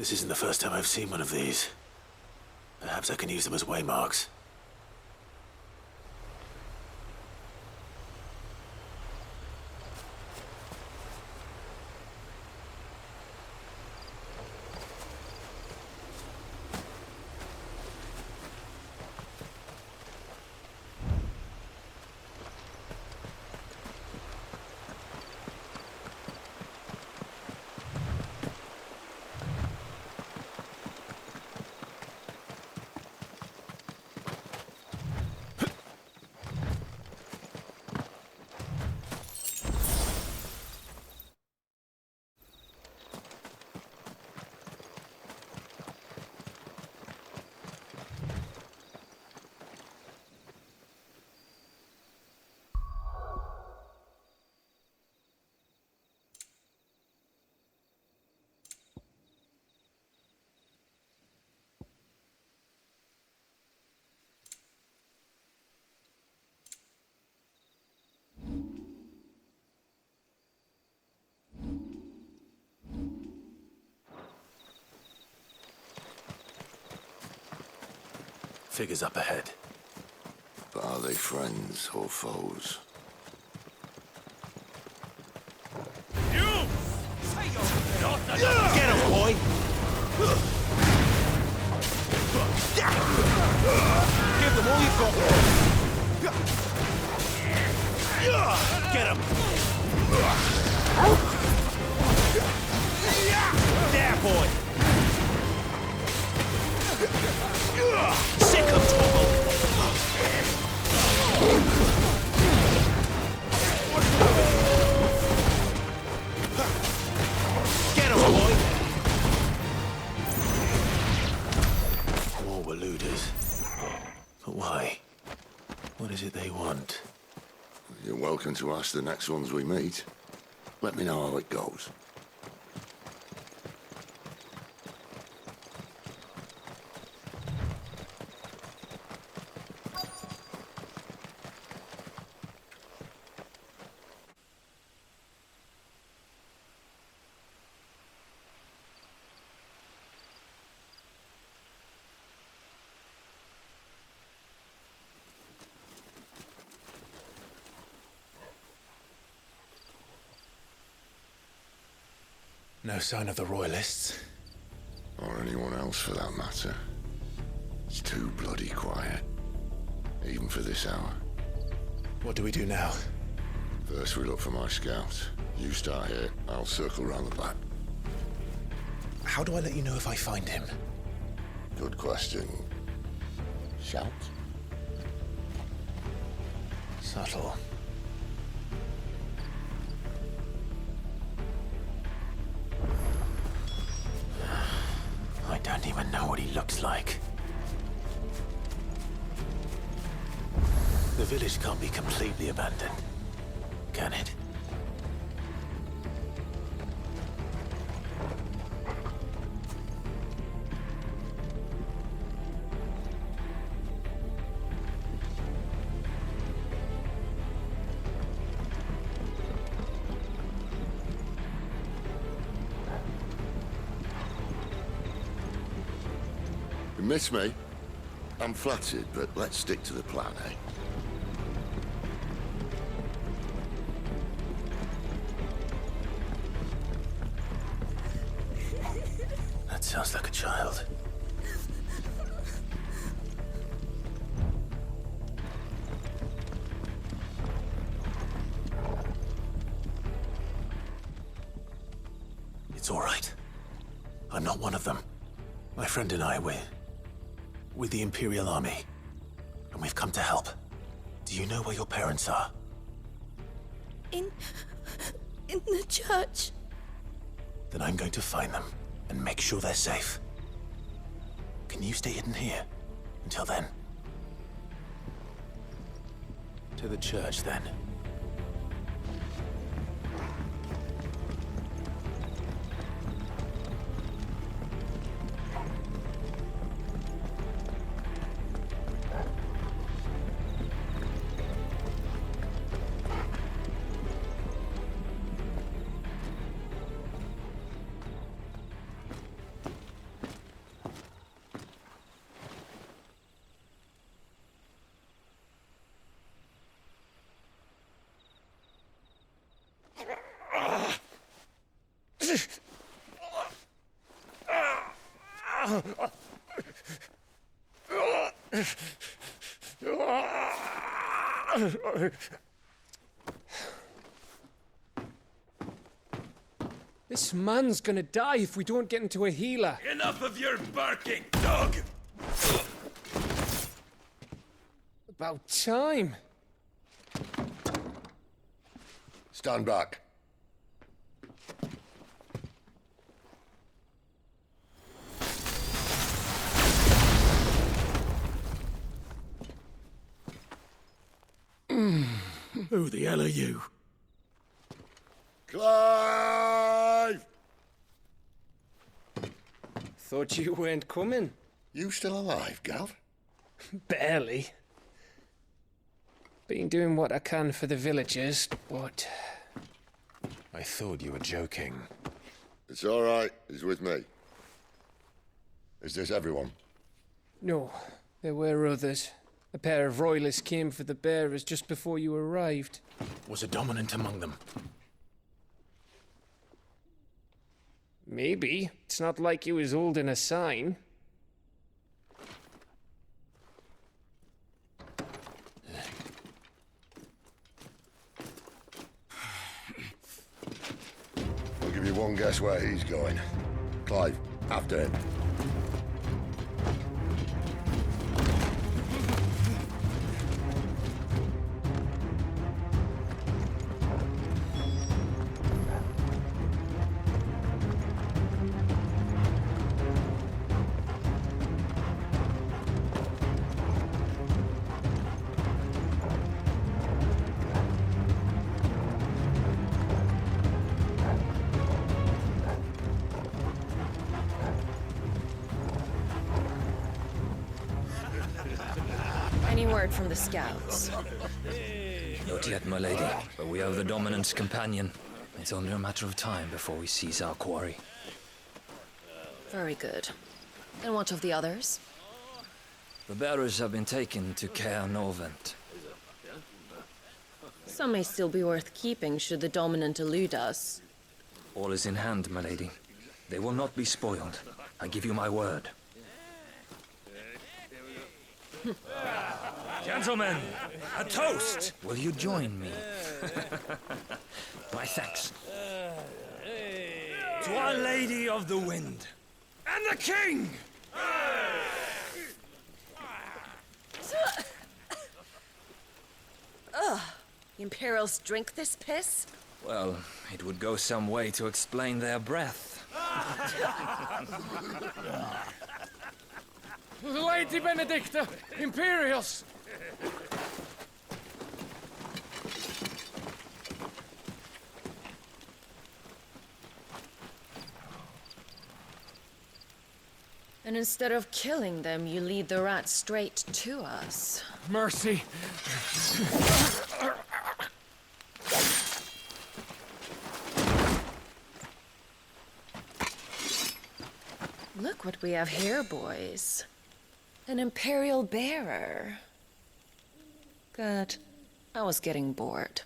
This isn't the first time I've seen one of these. Perhaps I can use them as waymarks. Figures up ahead. But are they friends or foes? You! Get him, boy! Give them all you've got! Get him! There, boy! Sick of trouble! Get him, boy! More Waluders. But why? What is it they want? You're welcome to ask the next ones we meet. Let me know how it goes. No sign of the Royalists. Or anyone else for that matter. It's too bloody quiet. Even for this hour. What do we do now? First we look for my scout. You start here, I'll circle round the back. How do I let you know if I find him? Good question. Shout? Subtle. I don't even know what he looks like. The village can't be completely abandoned, can it? You miss me? I'm flattered, but let's stick to the plan, eh? That sounds like a child. It's all right. I'm not one of them. My friend and I, we're with the Imperial Army, and we've come to help. Do you know where your parents are? In the church. Then I'm going to find them and make sure they're safe. Can you stay hidden here until then? To the church, then. This man's gonna die if we don't get into a healer. Enough of your barking, dog! About time. Stand back. Who the hell are you? Clive! Thought you weren't coming. You still alive, Gav? Barely. Been doing what I can for the villagers, but... I thought you were joking. It's all right. He's with me. Is this everyone? No, there were others. A pair of royalists came for the bearers just before you arrived. Was a dominant among them? Maybe. It's not like he was holding a sign. I'll give you one guess where he's going. Clive, after him. Any word from the scouts? Not yet, my lady, but we have the dominant's companion. It's only a matter of time before we seize our quarry. Very good. And what of the others? The bearers have been taken to Caer Novent. Some may still be worth keeping should the dominant elude us. All is in hand, my lady. They will not be spoiled. I give you my word. Gentlemen, a toast! Will you join me? My thanks. To Our Lady of the Wind. And the King! The Imperials drink this piss? Well, it would go some way to explain their breath. Lady Benedicta! Imperials! And instead of killing them, you lead the rats straight to us. Mercy! Look what we have here, boys. An Imperial bearer. Good. I was getting bored.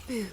Boo.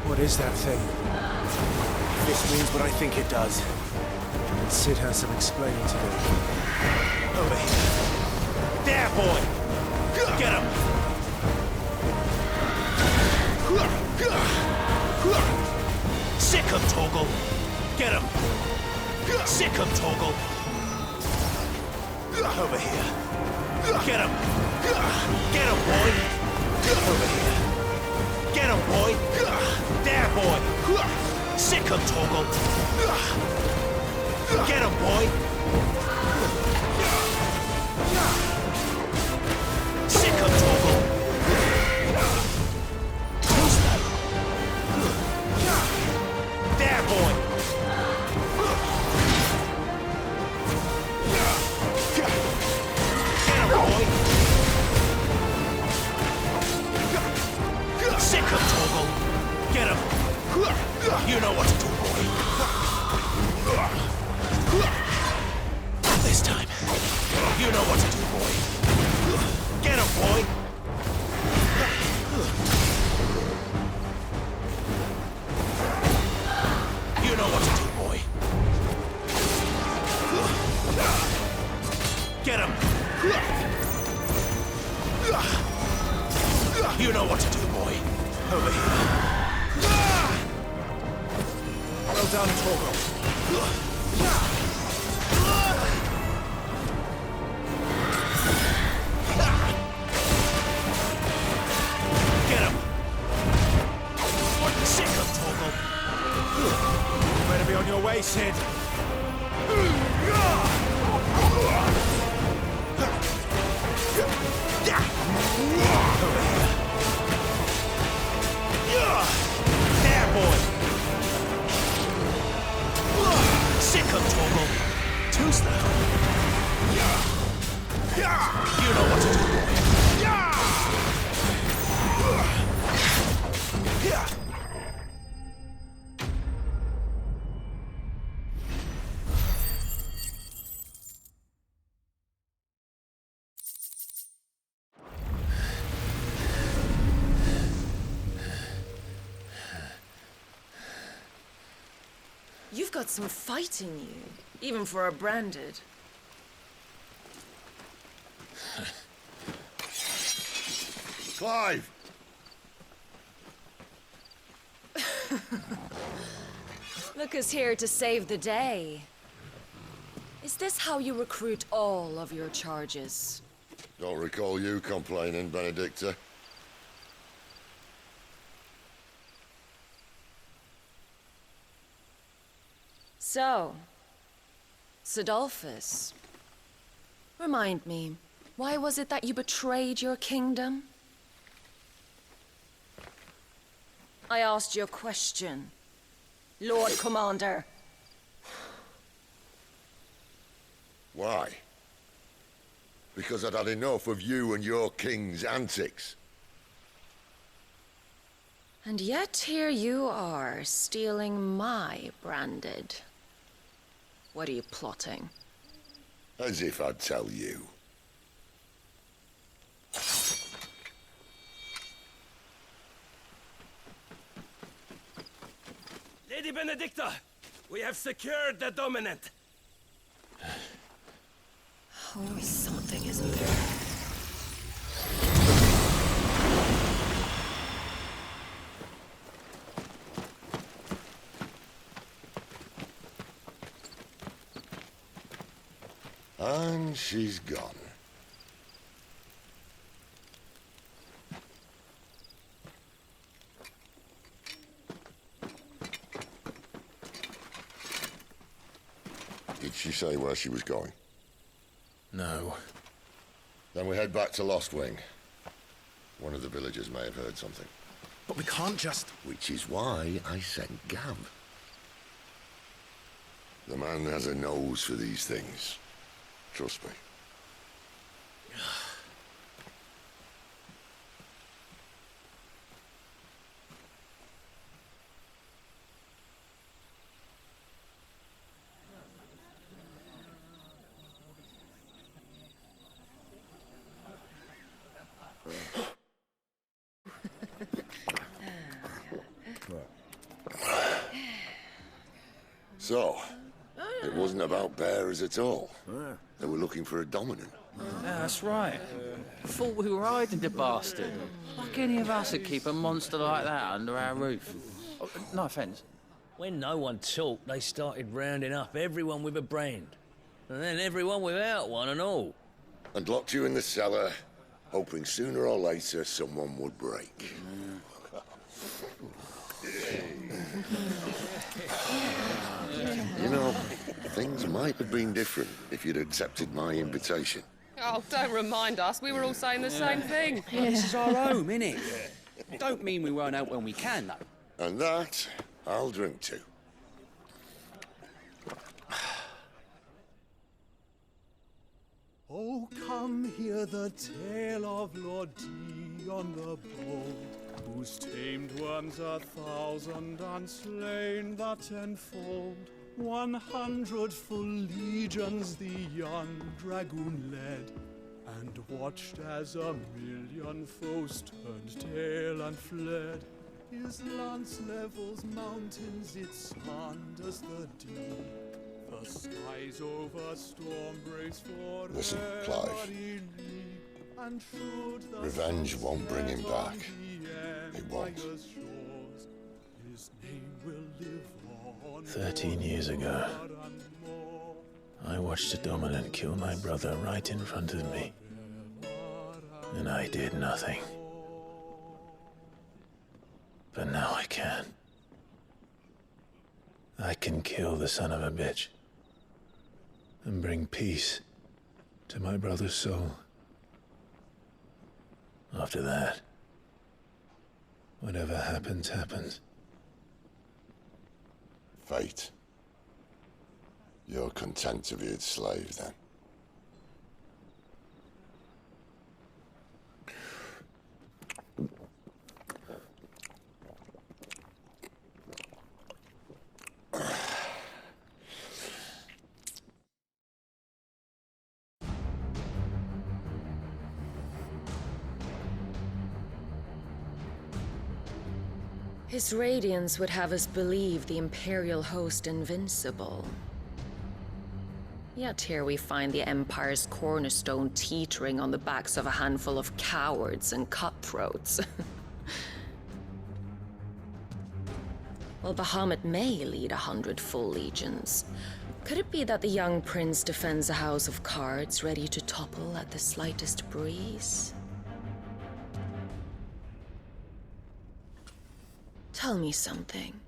What is that thing? If this means what I think it does, then Sid has some explaining to do. Over here. There, boy! Get him! Sick him, Torgal! Get him! Sick him, Torgal! Over here. Get him! Get him, boy! Over here. Get him, boy! There, boy! Sick him, Torgal! Get him, boy! Sick of Torgal! Who's that? There, boy! Get him, boy! Sick of Torgal! Get him! You know what to do, boy. This time, you know what to do, boy. Get him, boy! You know what to do, boy. Get him! You know what to do, boy. Over here. Well done, Torgal. Get him! Sick of Torgal. You better be on your way, Sid. There, boy! Sick of Torgal. Too slow. You know what to do, boy. You've got some fight in you, even for a branded. Clive! Look who's here to save the day. Is this how you recruit all of your charges? Don't recall you complaining, Benedicta. So, Sidolphus, remind me, why was it that you betrayed your kingdom? I asked you a question, Lord Commander. Why? Because I'd had enough of you and your king's antics. And yet here you are, stealing my branded. What are you plotting? As if I'd tell you. Lady Benedicta, we have secured the dominant. Always something, isn't there? And she's gone. Did she say where she was going? No. Then we head back to Lost Wing. One of the villagers may have heard something. But we can't just... Which is why I sent Gav. The man has a nose for these things. Trust me. So, it wasn't about bearers at all. They were looking for a dominant. Yeah, that's right. Thought we were hiding the bastard. Like any of us would keep a monster like that under our roof. Oh, no offence. When no one talked, they started rounding up everyone with a brand. And then everyone without one and all. And locked you in the cellar, hoping sooner or later someone would break. You know, things might have been different if you'd accepted my invitation. Oh, don't remind us. We were all saying the same thing. This is our home, innit? Don't mean we won't out when we can, though. And that, I'll drink to. Oh, come hear the tale of Lord Dion the Bold, whose tamed worms 1,000 and slain the tenfold. 100 full legions the young dragoon led, and watched as 1,000,000 foes turned tail and fled. His lance levels mountains, it slanders the deep. The skies over storm breaks for Listen, Clive. Revenge won't bring him back. It won't. 13 years ago, I watched a dominant kill my brother right in front of me. And I did nothing. But now I can. I can kill the son of a bitch and bring peace to my brother's soul. After that, whatever happens, happens. Fate. You're content to be its slave, then? His radiance would have us believe the Imperial host invincible. Yet here we find the Empire's cornerstone teetering on the backs of a handful of cowards and cutthroats. Well, Bahamut may lead 100 full legions. Could it be that the young prince defends a house of cards ready to topple at the slightest breeze? Tell me something.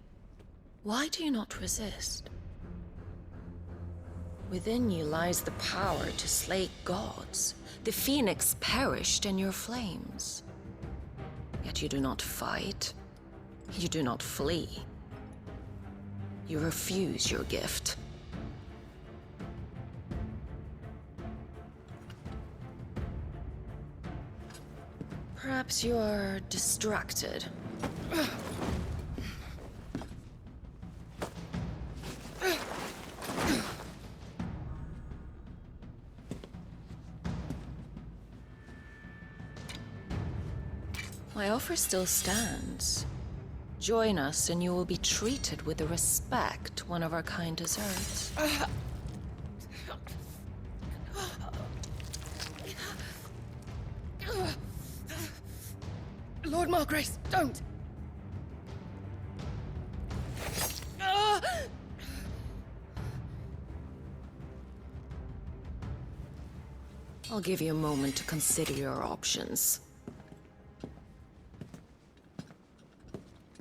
Why do you not resist? Within you lies the power to slay gods. The phoenix perished in your flames. Yet you do not fight. You do not flee. You refuse your gift. Perhaps you're distracted. My offer still stands. Join us and you will be treated with the respect one of our kind deserves. Lord Margrace, don't! I'll give you a moment to consider your options.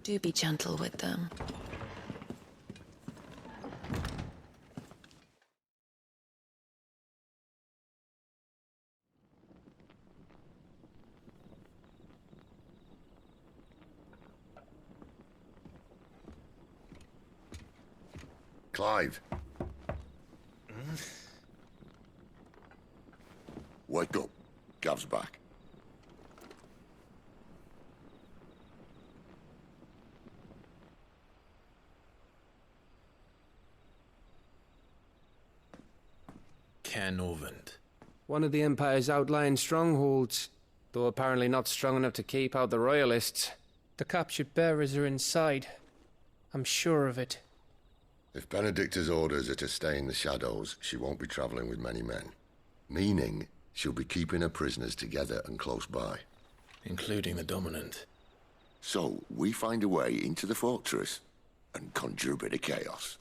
Do be gentle with them. Clive. Wake up. Gav's back. Canovant. One of the Empire's outlying strongholds, though apparently not strong enough to keep out the Royalists. The captured bearers are inside. I'm sure of it. If Benedicta's orders are to stay in the shadows, she won't be traveling with many men. Meaning, she'll be keeping her prisoners together and close by. Including the Dominant. So, we find a way into the fortress and conjure a bit of chaos.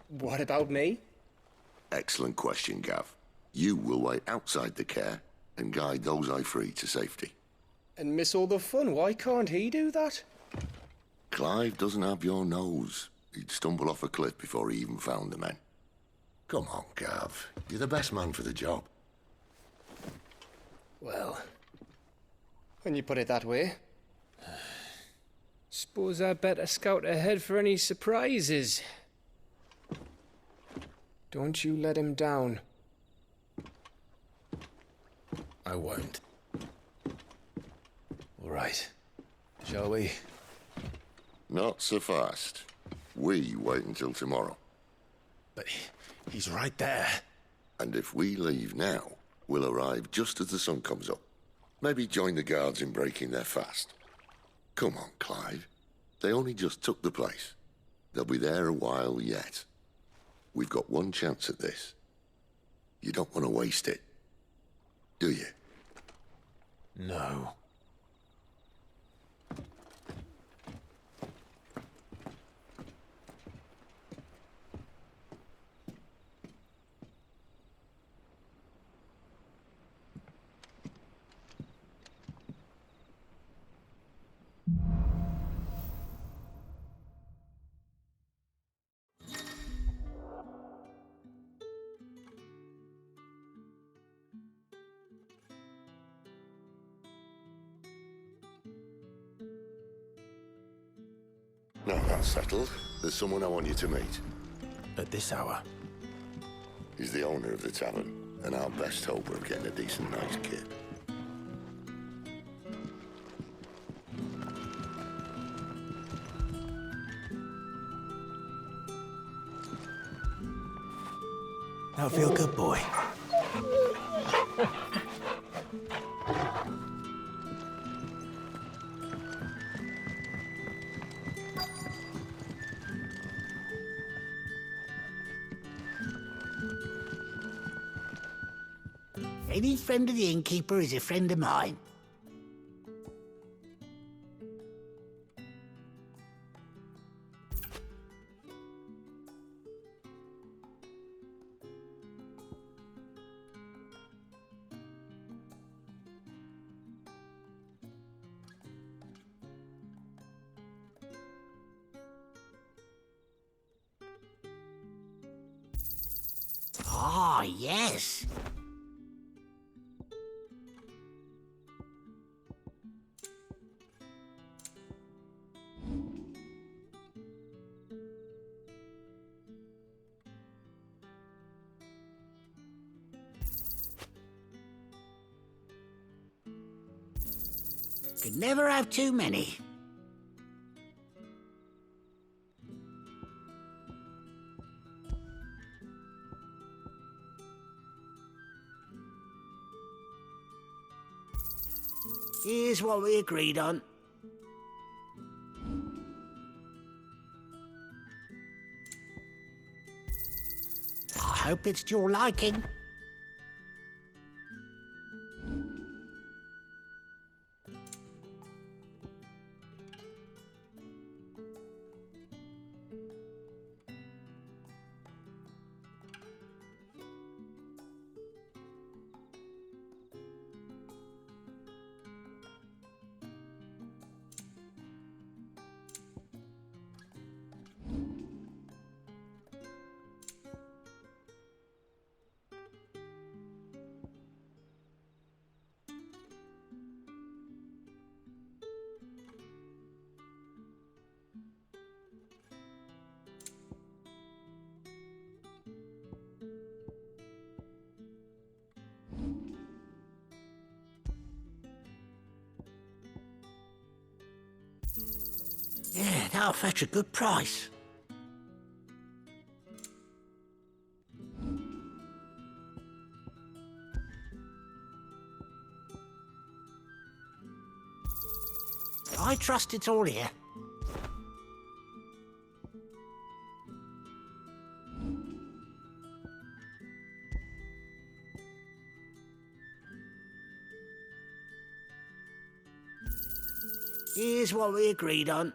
What about me? Excellent question, Gav. You will wait outside the care and guide those I free to safety. And miss all the fun. Why can't he do that? Clive doesn't have your nose. He'd stumble off a cliff before he even found the men. Come on, Gav. You're the best man for the job. Well, when you put it that way, suppose I better scout ahead for any surprises. Don't you let him down. I won't. All right. Shall we? Not so fast. We wait until tomorrow. But he's right there. And if we leave now, we'll arrive just as the sun comes up. Maybe join the guards in breaking their fast. Come on, Clive. They only just took the place. They'll be there a while yet. We've got one chance at this. You don't want to waste it, do you? No. Now that's settled. There's someone I want you to meet. At this hour? He's the owner of the tavern, and our best hope of getting a decent night's kip. Now feel good, boy. Any friend of the innkeeper is a friend of mine. Ah, yes. Could never have too many. Here's what we agreed on. I hope it's to your liking. Yeah, that'll fetch a good price. I trust it's all here. Here's what we agreed on.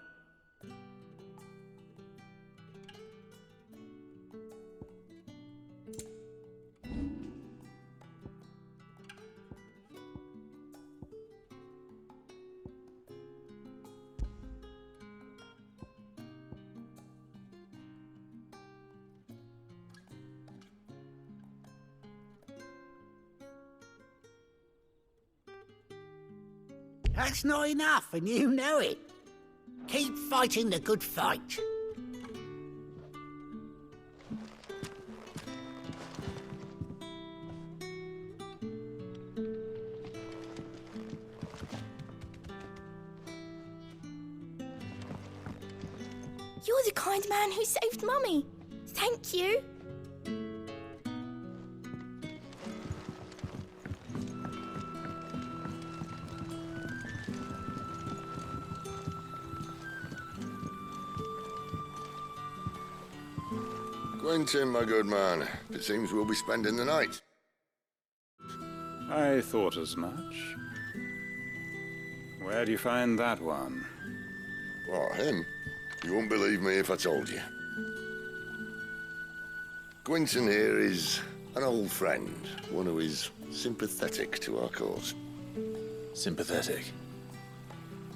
That's not enough, and you know it. Keep fighting the good fight. You're the kind man who saved Mummy. Thank you. Quentin, my good man, it seems we'll be spending the night. I thought as much. Where do you find that one? What, him? You wouldn't believe me if I told you. Quentin here is an old friend, one who is sympathetic to our cause. Sympathetic?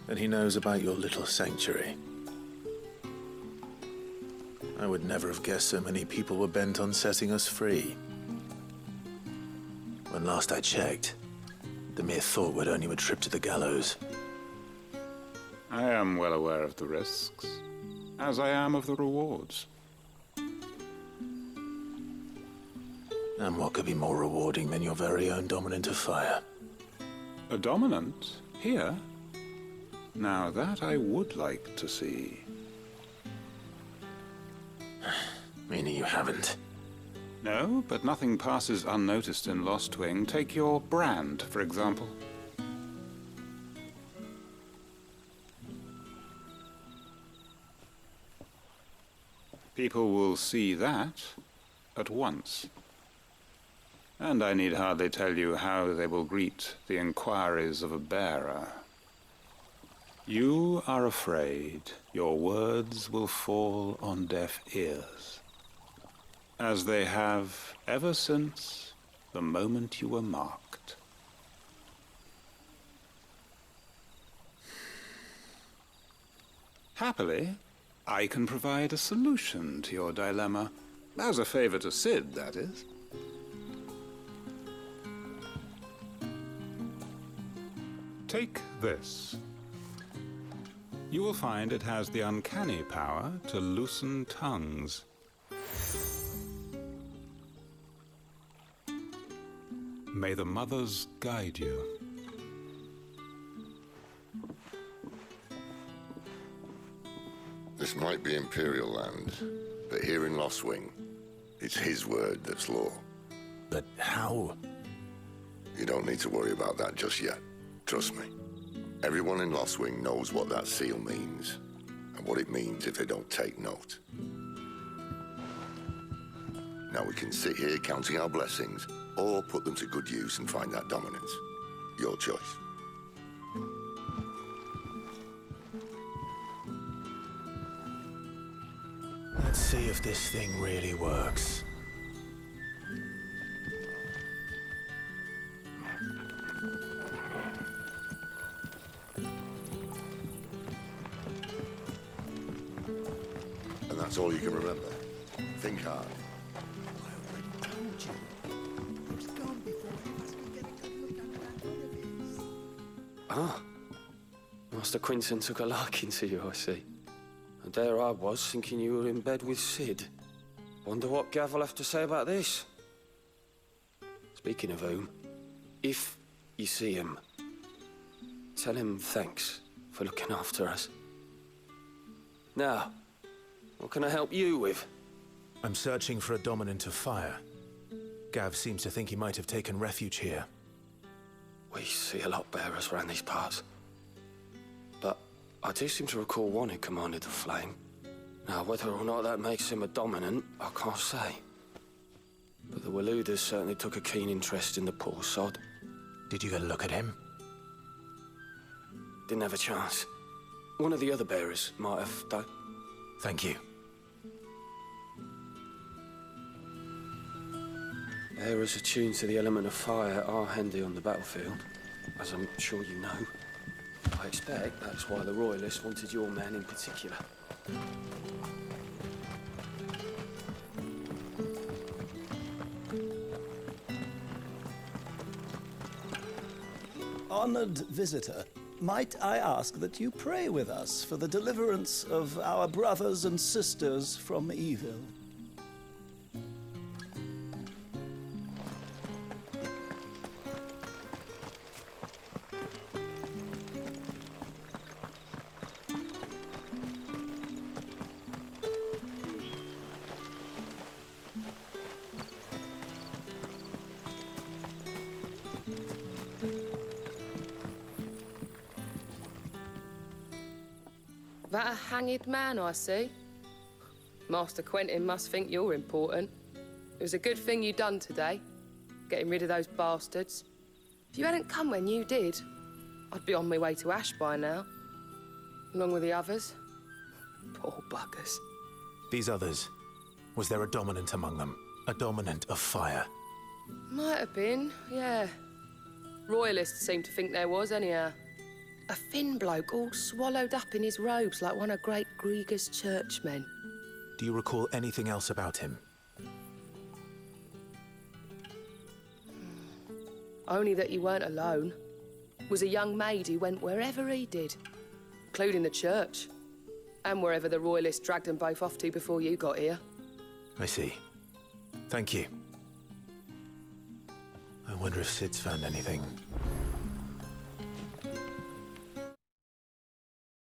And he knows about your little sanctuary. I would never have guessed so many people were bent on setting us free. When last I checked, the mere thought would earn you a trip to the gallows. I am well aware of the risks, as I am of the rewards. And what could be more rewarding than your very own dominant of fire? A dominant? Here? Now that I would like to see. Meaning you haven't? No, but nothing passes unnoticed in Lost Wing. Take your brand, for example. People will see that at once. And I need hardly tell you how they will greet the inquiries of a bearer. You are afraid your words will fall on deaf ears, as they have ever since the moment you were marked. Happily, I can provide a solution to your dilemma. As a favor to Sid, that is. Take this. You will find it has the uncanny power to loosen tongues. May the mothers guide you. This might be Imperial land, but here in Lost Wing, it's his word that's law. But how? You don't need to worry about that just yet. Trust me. Everyone in Lost Wing knows what that seal means, and what it means if they don't take note. Now we can sit here counting our blessings, or put them to good use and find that dominance. Your choice. Let's see if this thing really works. And that's all you can remember. Think hard. Ah, Master Quinton took a liking to you, I see. And there I was, thinking you were in bed with Sid. Wonder what Gav will have to say about this. Speaking of whom, if you see him, tell him thanks for looking after us. Now, what can I help you with? I'm searching for a dominant of fire. Gav seems to think he might have taken refuge here. We see a lot bearers around these parts. But I do seem to recall one who commanded the flame. Now, whether or not that makes him a dominant, I can't say. But the Waluders certainly took a keen interest in the poor sod. Did you get a look at him? Didn't have a chance. One of the other bearers might have, though. Thank you. Bearers attuned to the element of fire are handy on the battlefield, as I'm sure you know. I expect that's why the Royalists wanted your man in particular. Honored visitor, might I ask that you pray with us for the deliverance of our brothers and sisters from evil? That a hanged man I see? Master Quentin must think you're important. It was a good thing you done today, getting rid of those bastards. If you hadn't come when you did, I'd be on my way to Ash by now, along with the others. Poor buggers. These others, was there a dominant among them? A dominant of fire? Might have been, yeah. Royalists seem to think there was, anyhow. A thin bloke all swallowed up in his robes like one of great Grieger's churchmen. Do you recall anything else about him? Only that he weren't alone. Was a young maid who went wherever he did, including the church, and wherever the Royalists dragged them both off to before you got here. I see. Thank you. I wonder if Sid's found anything.